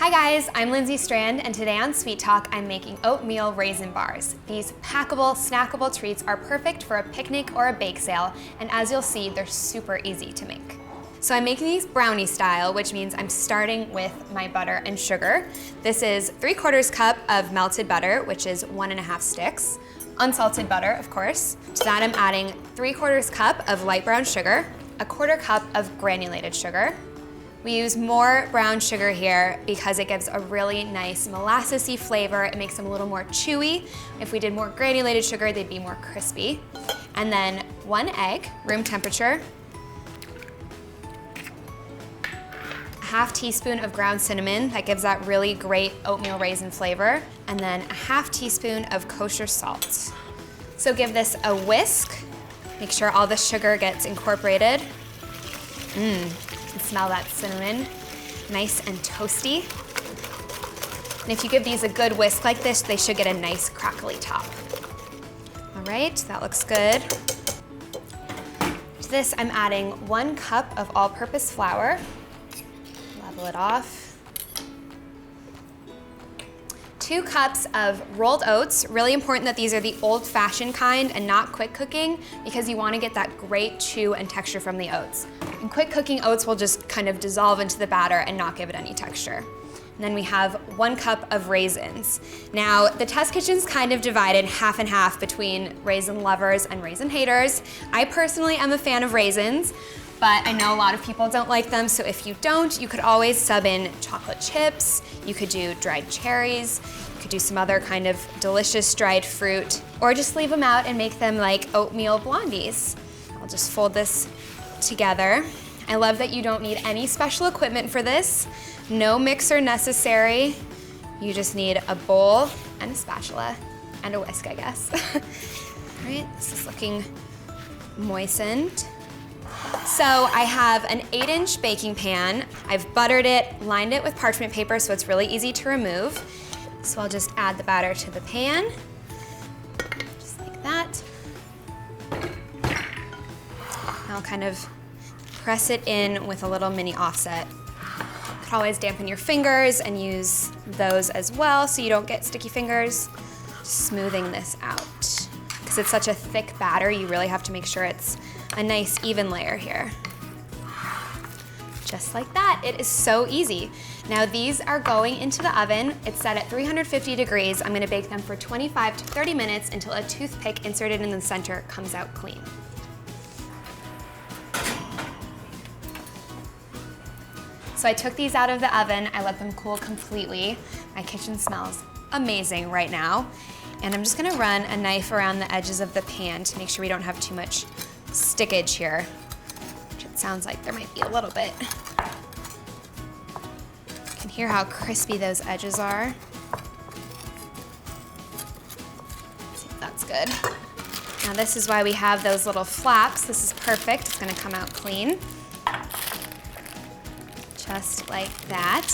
Hi guys, I'm Lindsay Strand, and today on Sweet Talk, I'm making oatmeal raisin bars. These packable, snackable treats are perfect for a picnic or a bake sale, and as you'll see, they're super easy to make. So I'm making these brownie style, which means I'm starting with my butter and sugar. This is 3/4 cup of melted butter, which is 1.5 sticks. Unsalted butter, of course. To that I'm adding 3/4 cup of light brown sugar, 1/4 cup of granulated sugar. We use more brown sugar here because it gives a really nice molassesy flavor. It makes them a little more chewy. If we did more granulated sugar, they'd be more crispy. And then 1 egg, room temperature. 1/2 teaspoon of ground cinnamon. That gives that really great oatmeal raisin flavor. And then 1/2 teaspoon of kosher salt. So give this a whisk. Make sure all the sugar gets incorporated. You can smell that cinnamon, nice and toasty. And if you give these a good whisk like this, they should get a nice crackly top. All right, that looks good. To this, I'm adding 1 cup of all-purpose flour. Level it off. 2 cups of rolled oats. Really important that these are the old-fashioned kind and not quick cooking because you want to get that great chew and texture from the oats. And quick cooking oats will just kind of dissolve into the batter and not give it any texture. And then we have 1 cup of raisins. Now, the test kitchen's kind of divided half and half between raisin lovers and raisin haters. I personally am a fan of raisins, but I know a lot of people don't like them, so if you don't, you could always sub in chocolate chips, you could do dried cherries, you could do some other kind of delicious dried fruit, or just leave them out and make them like oatmeal blondies. I'll just fold this together. I love that you don't need any special equipment for this. No mixer necessary. You just need a bowl and a spatula and a whisk, I guess. All right, this is looking moistened. So I have an 8-inch baking pan. I've buttered it, lined it with parchment paper so it's really easy to remove. So I'll just add the batter to the pan, just like that. I'll kind of press it in with a little mini offset. You could always dampen your fingers and use those as well so you don't get sticky fingers. Just smoothing this out. Because it's such a thick batter, you really have to make sure it's a nice even layer here. Just like that. It is so easy. Now these are going into the oven. It's set at 350 degrees. I'm gonna bake them for 25 to 30 minutes until a toothpick inserted in the center comes out clean. So I took these out of the oven. I let them cool completely. My kitchen smells amazing right now. And I'm just gonna run a knife around the edges of the pan to make sure we don't have too much stickage here, which it sounds like there might be a little bit. You can hear how crispy those edges are. Let's see if that's good. Now this is why we have those little flaps. This is perfect. It's gonna come out clean. Just like that.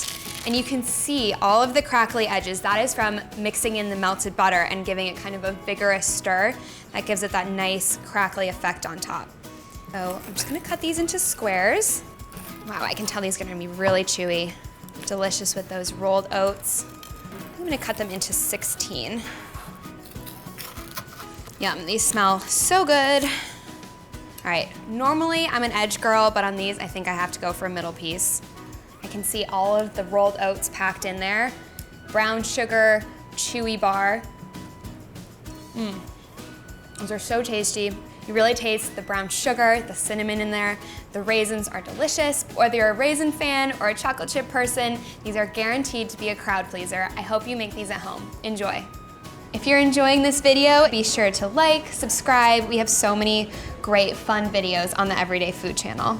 And you can see all of the crackly edges. That is from mixing in the melted butter and giving it kind of a vigorous stir. That gives it that nice crackly effect on top. So I'm just gonna cut these into squares. Wow, I can tell these are gonna be really chewy. Delicious with those rolled oats. I'm gonna cut them into 16. Yum, these smell so good. All right, normally I'm an edge girl, but on these I think I have to go for a middle piece. I can see all of the rolled oats packed in there. Brown sugar, chewy bar. Those are so tasty. You really taste the brown sugar, the cinnamon in there. The raisins are delicious. Whether you're a raisin fan or a chocolate chip person, these are guaranteed to be a crowd pleaser. I hope you make these at home. Enjoy. If you're enjoying this video, be sure to like, subscribe. We have so many great fun videos on the Everyday Food channel.